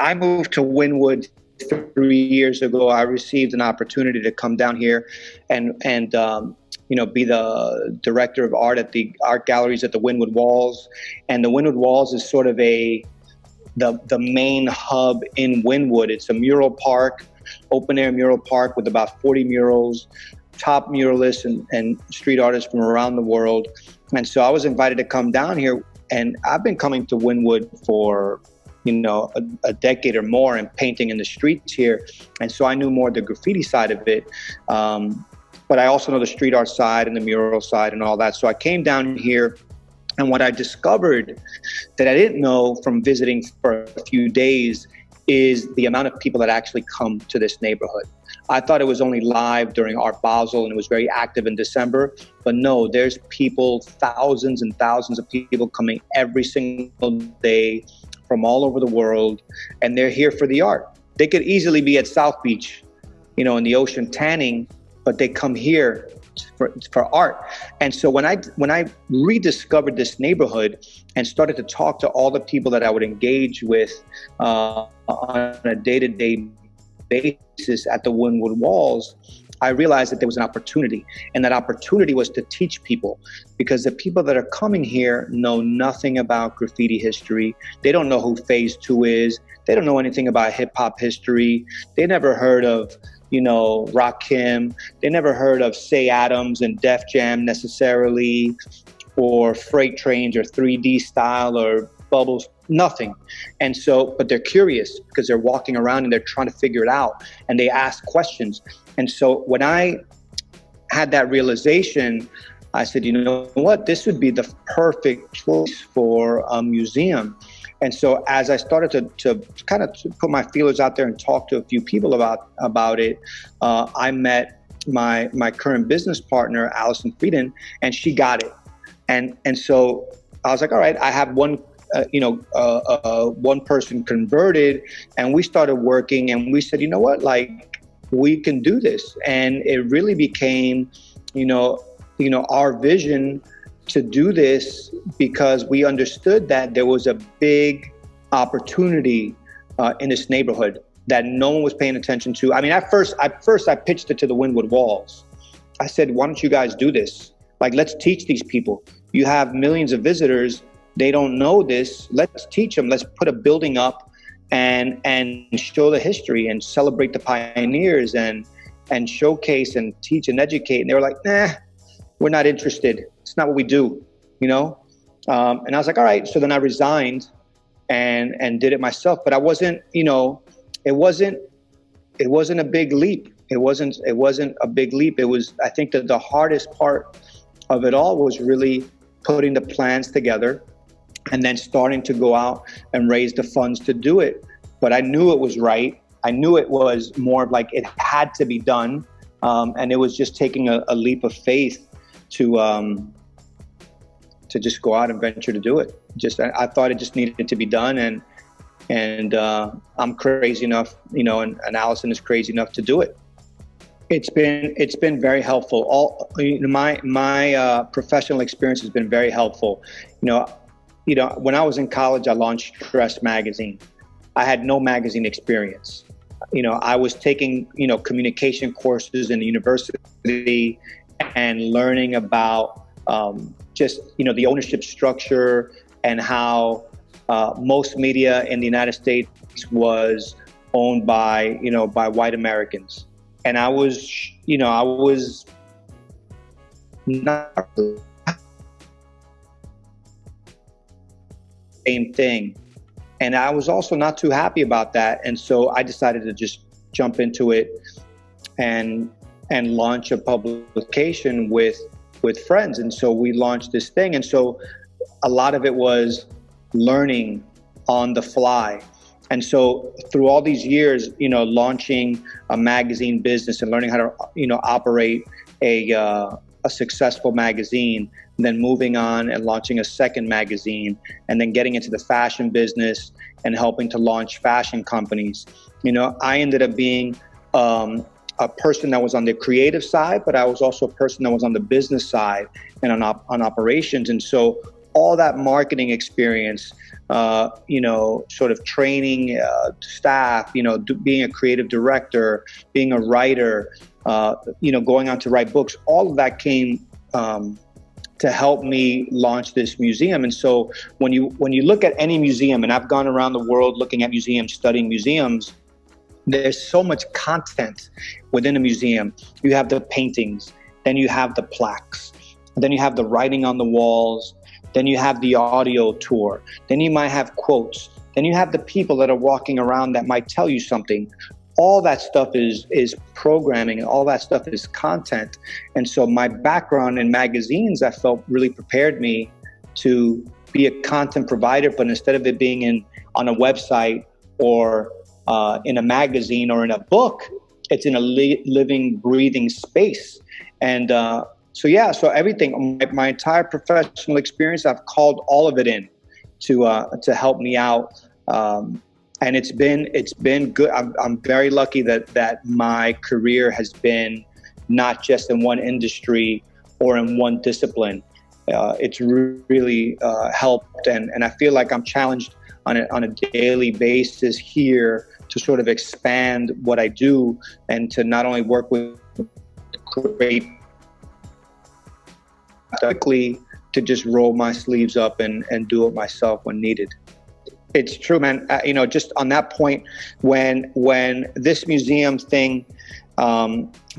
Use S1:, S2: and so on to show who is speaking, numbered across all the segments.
S1: I moved to Wynwood 3 years ago. I received an opportunity to come down here and be the director of art at the art galleries at the Wynwood Walls. And the Wynwood Walls is sort of the main hub in Wynwood. It's a mural park, open air mural park with about 40 murals, top muralists and street artists from around the world. And so I was invited to come down here, and I've been coming to Wynwood for a decade or more and painting in the streets here. And so I knew more of the graffiti side of it. But I also know the street art side and the mural side and all that. So I came down here, and what I discovered that I didn't know from visiting for a few days is the amount of people that actually come to this neighborhood. I thought it was only live during Art Basel and it was very active in December, but no, there's people, thousands and thousands of people coming every single day from all over the world, and they're here for the art. They could easily be at South Beach, in the ocean tanning, but they come here for art. And so when I rediscovered this neighborhood and started to talk to all the people that I would engage with on a day-to-day basis at the Wynwood Walls, I realized that there was an opportunity, and that opportunity was to teach people, because the people that are coming here know nothing about graffiti history. They don't know who Phase 2 is. They don't know anything about hip hop history. They never heard of Rakim. They never heard of Say Adams and Def Jam necessarily, or Freight Trains or 3D Style or Bubbles, nothing. And so, but they're curious because they're walking around and they're trying to figure it out, and they ask questions. And so when I had that realization, I said, you know what, this would be the perfect choice for a museum. And so as I started to kind of put my feelers out there and talk to a few people about it, I met my current business partner, Allison Frieden, and she got it. And so I was like, all right, I have one person converted, and we started working, and we said, you know what, like, we can do this. And it really became, our vision to do this, because we understood that there was a big opportunity in this neighborhood that no one was paying attention to. I mean, at first I pitched it to the Wynwood Walls. I said, why don't you guys do this? Like, let's teach these people. You have millions of visitors. They don't know this. Let's teach them. Let's put a building up and show the history and celebrate the pioneers and showcase and teach and educate. And they were like, nah, we're not interested. It's not what we do, And I was like, all right. So then I resigned and did it myself. But I wasn't, it wasn't a big leap. It wasn't a big leap. It was, I think that the hardest part of it all was really putting the plans together and then starting to go out and raise the funds to do it. But I knew it was right. I knew it was more of like it had to be done. And it was just taking a leap of faith to just go out and venture to do it. I thought it just needed to be done. And I'm crazy enough, and Allison is crazy enough to do it. It's been very helpful. My professional experience has been very helpful. When I was in college, I launched Stress magazine. I had no magazine experience. I was taking, communication courses in the university and learning about the ownership structure and how most media in the United States was owned by white Americans. And I was not same thing. And I was also not too happy about that. And so I decided to just jump into it and launch a publication with friends. And so we launched this thing. And so a lot of it was learning on the fly. And so through all these years, launching a magazine business and learning how to, operate a successful magazine, and then moving on and launching a second magazine, and then getting into the fashion business and helping to launch fashion companies. I ended up being a person that was on the creative side, but I was also a person that was on the business side and on operations. And so all that marketing experience, sort of training staff, being a creative director, being a writer, going on to write books, all of that came to help me launch this museum. And so when you look at any museum, and I've gone around the world looking at museums, studying museums, there's so much content within a museum. You have the paintings, then you have the plaques, then you have the writing on the walls, then you have the audio tour, then you might have quotes, then you have the people that are walking around that might tell you something. All that stuff is programming, and all that stuff is content. And so my background in magazines, I felt really prepared me to be a content provider, but instead of it being on a website or in a magazine or in a book, it's in a living, breathing space. And so everything, my entire professional experience, I've called all of it in to help me out. And it's been good. I'm very lucky that my career has been not just in one industry or in one discipline. It's really helped, and I feel like I'm challenged on a daily basis here to sort of expand what I do and to not only work with great quickly, to just roll my sleeves up and do it myself when needed. It's true, man. Just on that point, when this museum thing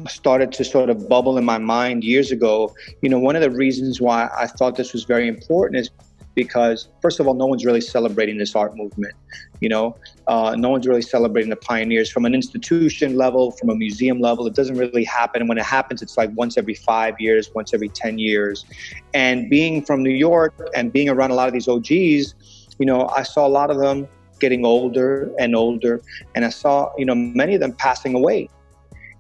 S1: started to sort of bubble in my mind years ago, one of the reasons why I thought this was very important is because, first of all, no one's really celebrating this art movement. No one's really celebrating the pioneers from an institution level, from a museum level. It doesn't really happen. And when it happens, it's like once every 5 years, once every 10 years. And being from New York and being around a lot of these OGs, I saw a lot of them getting older and older, and I saw, many of them passing away,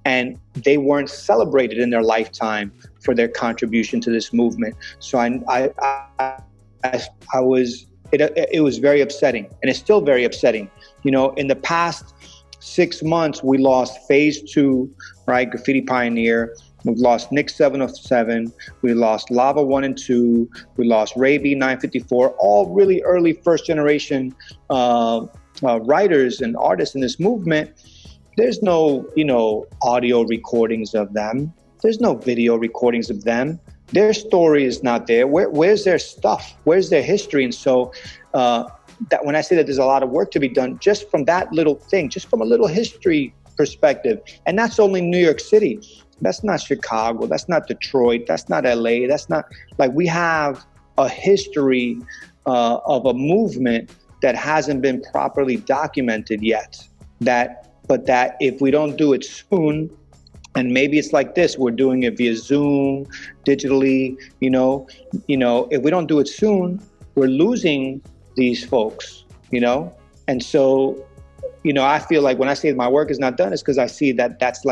S1: and they weren't celebrated in their lifetime for their contribution to this movement. So it was very upsetting, and it's still very upsetting. In the past 6 months, we lost Phase 2, right? Graffiti pioneer. We've lost Nick 707. We lost Lava 1 and 2. We lost Ray B 954. All really early first generation writers and artists in this movement. There's no, audio recordings of them. There's no video recordings of them. Their story is not there. Where's their stuff? Where's their history? And so that when I say that there's a lot of work to be done, just from that little thing, just from a little history perspective, and that's only New York City. That's not Chicago. That's not Detroit. That's not LA. That's not, we have a history of a movement that hasn't been properly documented yet. But that if we don't do it soon, and maybe it's like this, we're doing it via Zoom, digitally, if we don't do it soon, we're losing these folks, And so, I feel like when I say my work is not done, it's because I see that's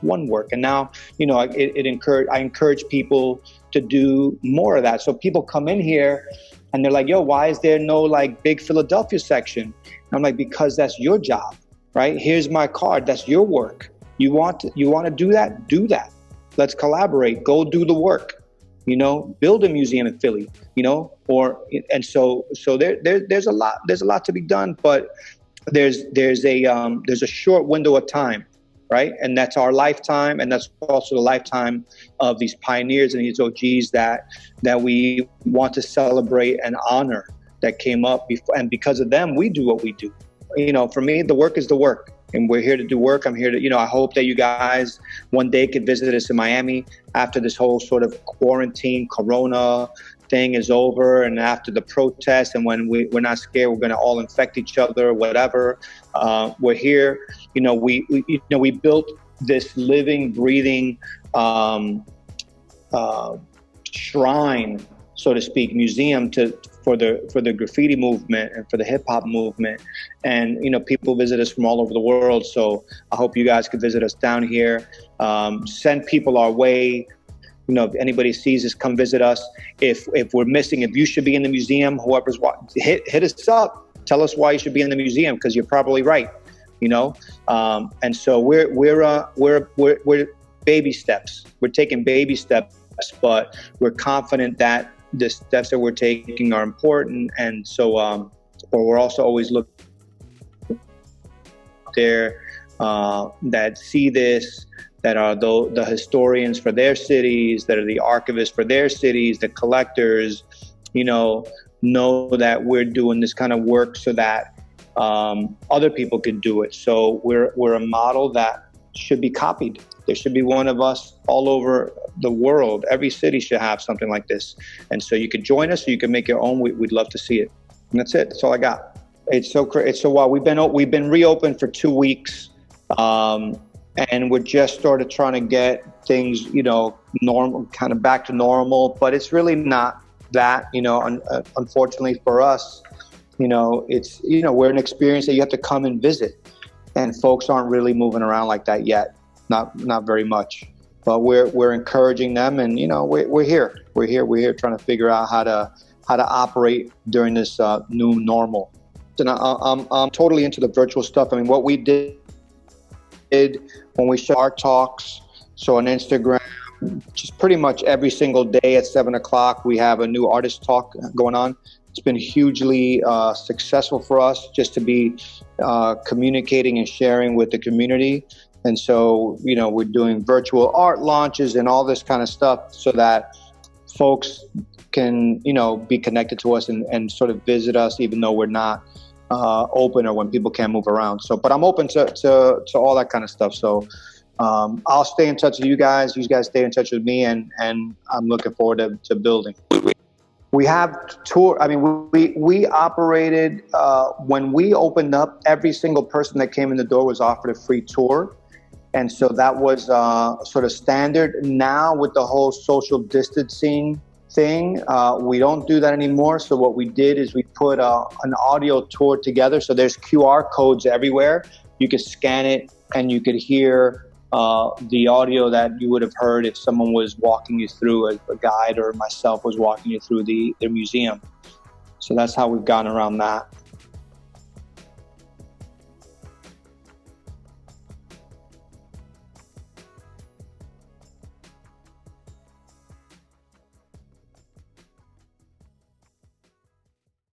S1: one work. And now, I encourage people to do more of that. So people come in here and they're like, yo, why is there no big Philadelphia section? And I'm like, because that's your job, right? Here's my card. That's your work. You want to do that? Do that. Let's collaborate. Go do the work. Build a museum in Philly. So there's a lot to be done, but there's a short window of time, right? And that's our lifetime, and that's also the lifetime of these pioneers and these OGs that we want to celebrate and honor, that came up before, and because of them, we do what we do. For me, the work is the work, and we're here to do work. I'm here to, I hope that you guys one day could visit us in Miami after this whole sort of quarantine, Corona thing is over, and after the protest, and when we're not scared, we're going to all infect each other, whatever. We're here. We built this living, breathing shrine, so to speak, museum for the graffiti movement and for the hip hop movement. And, people visit us from all over the world. So I hope you guys could visit us down here. Send people our way. If anybody sees us, come visit us. If we're missing, if you should be in the museum, whoever's hit us up. Tell us why you should be in the museum, because you're probably right. And so we're baby steps. We're taking baby steps, but we're confident that the steps that we're taking are important. And so, but we're also always looking there that see this, that are the historians for their cities, that are the archivists for their cities, the collectors, know that we're doing this kind of work so that other people can do it. So we're a model that should be copied. There should be one of us all over the world. Every city should have something like this. And so you could join us, or you can make your own. We'd love to see it. And that's it. That's all I got. It's so wild. We've been reopened for 2 weeks, and we're just started trying to get things, normal, kind of back to normal. But it's really not that. Unfortunately for us, it's we're an experience that you have to come and visit, and folks aren't really moving around like that yet. Not very much. But we're encouraging them, and we're here. We're here trying to figure out how to operate during this new normal. And I'm totally into the virtual stuff. I mean, what we did when we show art talks, so on Instagram, just pretty much every single day at 7:00, we have a new artist talk going on. It's been hugely successful for us just to be communicating and sharing with the community. And so, we're doing virtual art launches and all this kind of stuff so that folks can, be connected to us and sort of visit us, even though we're not open, or when people can't move around. So, but I'm open to all that kind of stuff. So I'll stay in touch with you guys. You guys stay in touch with me, and I'm looking forward to building. We have tour. I mean, we operated, when we opened up, every single person that came in the door was offered a free tour. And so that was sort of standard. Now with the whole social distancing thing, we don't do that anymore. So what we did is we put an audio tour together. So there's QR codes everywhere. You could scan it and you could hear the audio that you would have heard if someone was walking you through, a guide or myself was walking you through their museum. So that's how we've gotten around that.